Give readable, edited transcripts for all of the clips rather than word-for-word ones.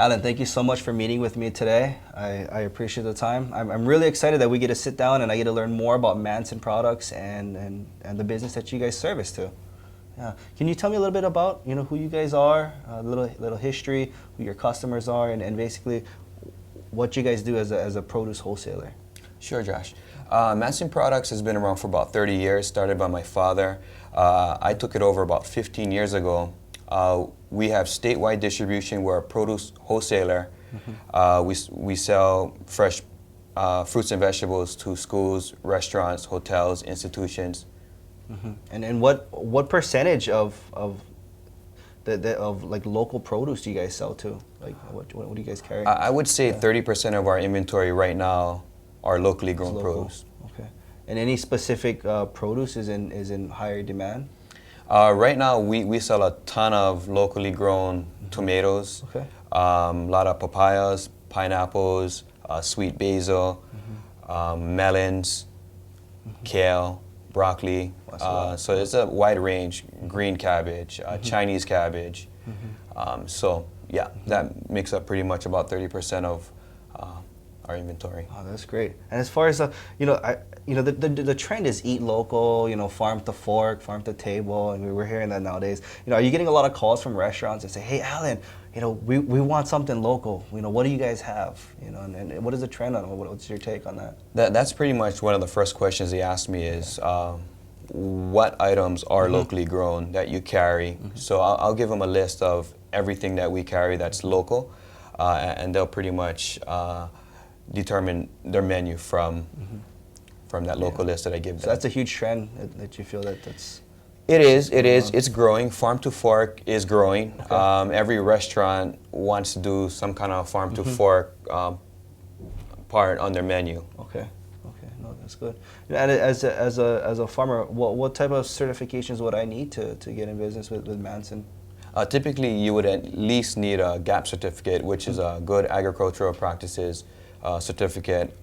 Alan, thank you so much for meeting with me today. I appreciate the time. I'm really excited that we get to sit down and I get to learn more about Manson products and the business that you guys service to. Yeah. Can you tell me a little bit about who you guys are, a little history, who your customers are, and basically what you guys do as a produce wholesaler? Sure, Josh. Manson Products has been around for about 30 years, started by my father. I took it over about 15 years ago. We have statewide distribution. We're a produce wholesaler. We sell fresh fruits and vegetables to schools, restaurants, hotels, institutions. And what percentage of like local produce do you guys sell to? Like what do you guys carry? I would say 30% of our inventory right now are locally grown produce. Okay. And any specific produce is in higher demand? Right now, we sell a ton of locally grown tomatoes, Okay. A lot of papayas, pineapples, sweet basil, melons, kale, broccoli. So it's a wide range, green cabbage, Chinese cabbage. So yeah, that makes up pretty much about 30% of our inventory. Oh, that's great. And as far as the trend is eat local, farm to fork, farm to table, and we're hearing that nowadays. Are you getting a lot of calls from restaurants that say, "Hey, Alan, we want something local. What do you guys have? And what is the trend on? What's your take on that?" That's pretty much one of the first questions they asked me is, what items are locally grown that you carry? So I'll give them a list of everything that we carry that's local, and they'll pretty much determine their menu from that local list that I give them. So that's a huge trend that you feel that's... It is. It's growing. Farm to fork is growing. Okay. Every restaurant wants to do some kind of farm to fork part on their menu. Okay. No, that's good. And as a farmer, what type of certifications would I need to get in business with Manson? Typically, you would at least need a GAP certificate, which is a Good Agricultural Practices certificate.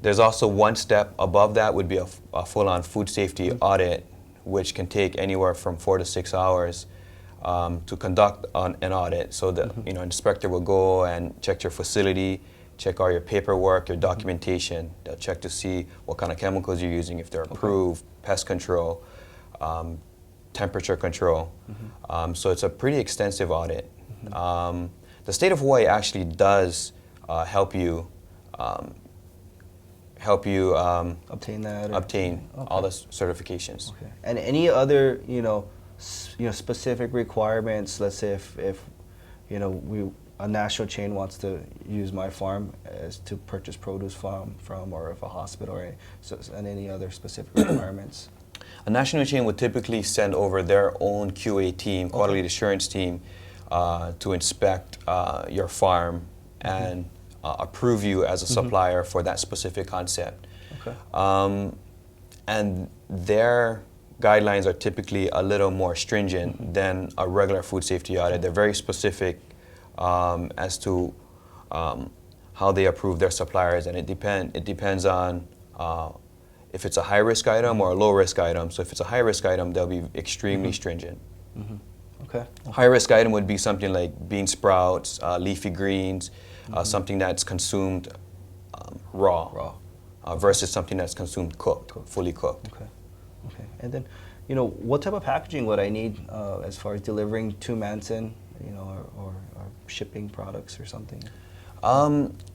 There's also one step above that would be a full-on food safety audit, which can take anywhere from 4 to 6 hours to conduct an audit. So the inspector will go and check your facility, check all your paperwork, your documentation. They'll check to see what kind of chemicals you're using, if they're approved, pest control, temperature control. So it's a pretty extensive audit. The state of Hawaii actually does help you obtain that. Obtain all the certifications. Okay. And any other specific requirements? Let's say if a national chain wants to use my farm as to purchase produce from, or if a hospital and any other specific requirements. A national chain would typically send over their own QA team, quality assurance team, to inspect your farm and approve you as a supplier for that specific concept. Okay. And their guidelines are typically a little more stringent than a regular food safety audit. They're very specific as to how they approve their suppliers, and it depends on if it's a high-risk item or a low-risk item. So if it's a high-risk item, they'll be extremely stringent. Okay. High-risk item would be something like bean sprouts, leafy greens, something that's consumed raw, versus something that's consumed fully cooked. Okay. And then, what type of packaging would I need as far as delivering to Manson, or shipping products or something?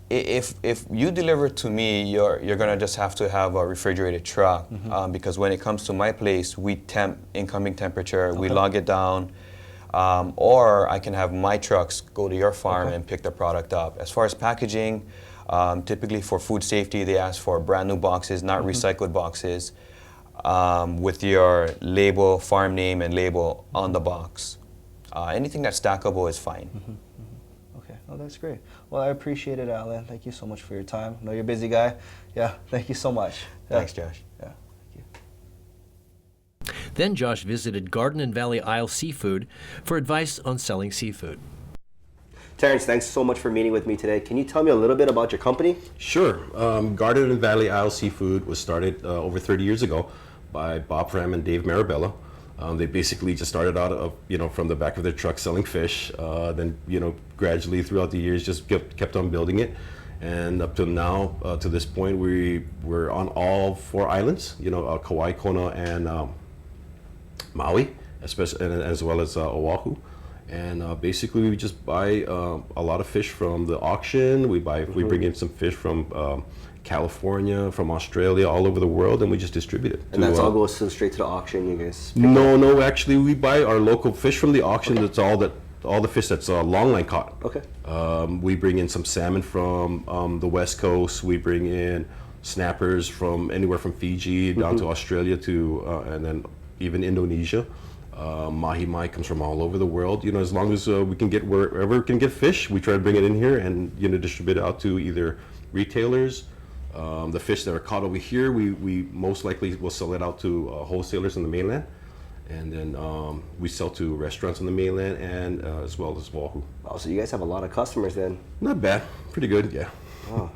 If you deliver to me, you're gonna just have to have a refrigerated truck, because when it comes to my place, we temp incoming temperature, we log it down, or I can have my trucks go to your farm and pick the product up. As far as packaging, typically for food safety, they ask for brand new boxes, not recycled boxes, with your label, farm name and label on the box. Anything that's stackable is fine. Okay, oh, that's great. Well, I appreciate it, Alan. Thank you so much for your time. I know you're a busy guy. Yeah, thank you so much. Thanks, Josh. Yeah, thank you. Then Josh visited Garden and Valley Isle Seafood for advice on selling seafood. Terrence, thanks so much for meeting with me today. Can you tell me a little bit about your company? Sure. Garden and Valley Isle Seafood was started over 30 years ago by Bob Fram and Dave Marabella. They basically just started out of, from the back of their truck selling fish. Then, gradually throughout the years, just kept on building it. And up till now, to this point, we're on all 4 islands, Kauai, Kona, and Maui, especially, and as well as Oahu. And basically, we just buy a lot of fish from the auction. We bring in some fish from California, from Australia, all over the world, and we just distribute it. And that's all goes straight to the auction, you guys? No, actually, we buy our local fish from the auction. Okay. That's all the fish that's longline caught. Okay. We bring in some salmon from the West Coast. We bring in snappers from anywhere from Fiji down to Australia and then even Indonesia. Mahi-mai comes from all over the world. As long as we can get wherever we can get fish, we try to bring it in here and distribute it out to either retailers. The fish that are caught over here, we most likely will sell it out to wholesalers in the mainland, and then we sell to restaurants in the mainland and as well as Oahu. Oh, so you guys have a lot of customers then? Not bad, pretty good, yeah. Oh.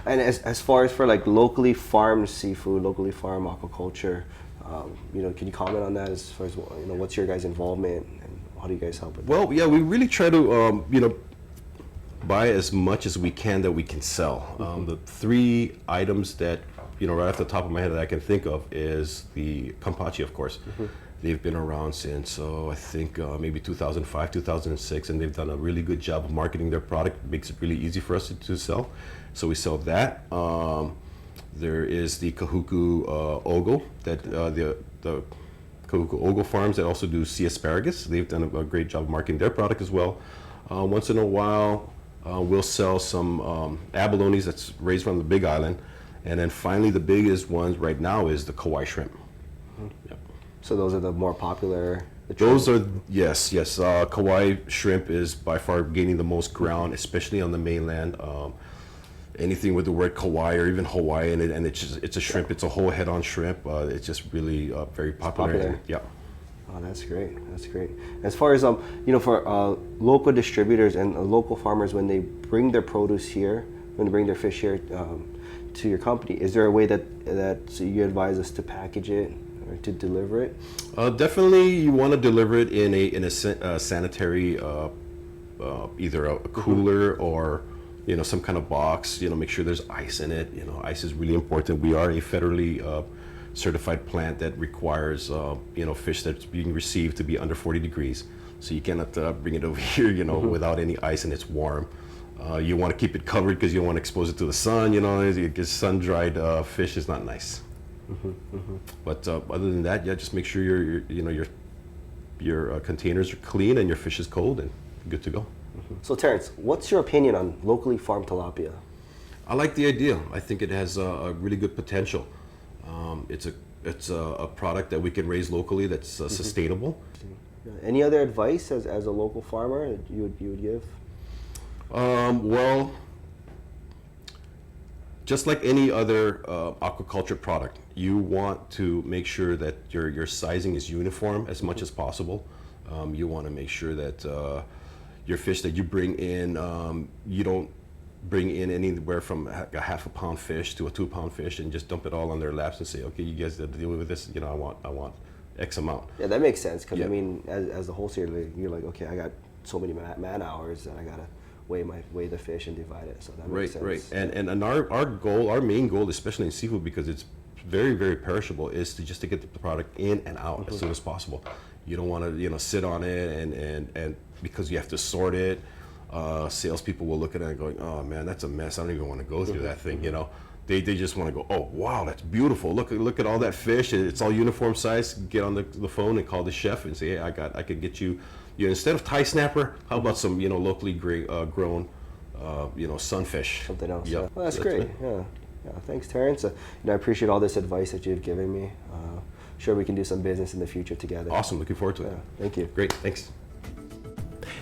And as far as for like locally farmed seafood, locally farmed aquaculture, can you comment on that as far as what's your guys' involvement and how do you guys help with that? Well, yeah, we really try to buy as much as we can sell. The 3 items that right off the top of my head that I can think of is the kampachi, of course. They've been around since I think maybe 2005, 2006, and they've done a really good job of marketing their product. It makes it really easy for us to sell. So we sell that. There is the Kahuku Ogo, that the Kahuku Ogo farms that also do sea asparagus. They've done a great job marketing their product as well. Once in a while, we'll sell some abalones that's raised from the Big Island. And then finally, the biggest ones right now is the Kauai shrimp. Yep. So those are the more popular? Those are, yes. Kauai shrimp is by far gaining the most ground, especially on the mainland. Anything with the word Kauai or even Hawaii in it, and it's a shrimp. It's a whole head-on shrimp. It's just really very popular. And, yeah. Oh, that's great. That's great. As far as for local distributors and local farmers, when they bring their produce here, when they bring their fish here to your company, is there a way that you advise us to package it or to deliver it? Definitely, you want to deliver it in a sanitary, either a cooler or some kind of box. Make sure there's ice in it. Ice is really important. We are a federally certified plant that requires fish that's being received to be under 40 degrees. So you cannot bring it over here without any ice and it's warm. You want to keep it covered because you don't want to expose it to the sun. Because sun-dried fish is not nice. But other than that, yeah, just make sure your containers are clean and your fish is cold and good to go. So Terrence, what's your opinion on locally farmed tilapia? I like the idea. I think it has a really good potential. It's a product that we can raise locally that's sustainable. Any other advice as a local farmer that you would give? Well, just like any other aquaculture product, you want to make sure that your sizing is uniform as much as possible. You want to make sure that your fish that you bring in, you don't bring in anywhere from a half a pound fish to a 2 pound fish and just dump it all on their laps and say, okay, you guys have to deal with this. I want X amount. Yeah, that makes sense because Yeah. I mean, as the wholesaler, you're like, okay, I got so many man hours and I gotta weigh the fish and divide it. So that makes sense. Right. And our main goal, especially in seafood, because it's very, very perishable, is to get the product in and out as soon as possible. You don't want to sit on it and because you have to sort it. Salespeople will look at it and going, oh man, that's a mess. I don't even want to go through that thing. They just want to go, oh wow, that's beautiful. Look at all that fish. It's all uniform size. Get on the phone and call the chef and say, hey, I could get you. Instead of Thai snapper, how about some locally grown sunfish? Something else. Yep. Yeah. Well, that's great. Yeah. Thanks, Terrence. I appreciate all this advice that you've given me. Sure, we can do some business in the future together. Awesome. Looking forward to it. Yeah. Thank you. Great. Thanks.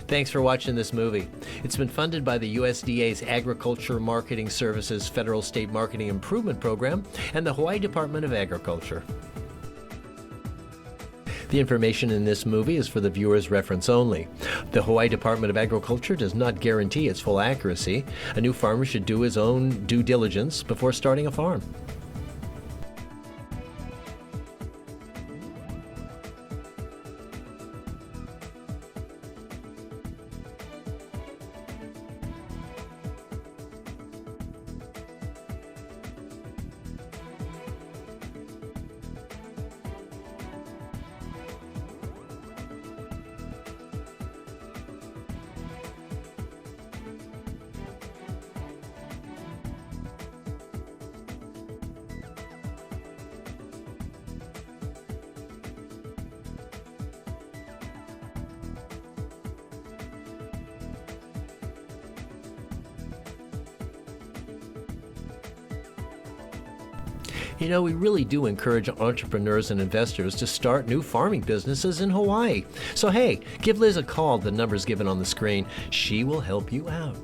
Thanks for watching this movie. It's been funded by the USDA's Agriculture Marketing Services Federal State Marketing Improvement Program and the Hawaii Department of Agriculture. The information in this movie is for the viewer's reference only. The Hawaii Department of Agriculture does not guarantee its full accuracy. A new farmer should do his own due diligence before starting a farm. You know, we really do encourage entrepreneurs and investors to start new farming businesses in Hawaii. So hey, give Liz a call. The number's given on the screen. She will help you out.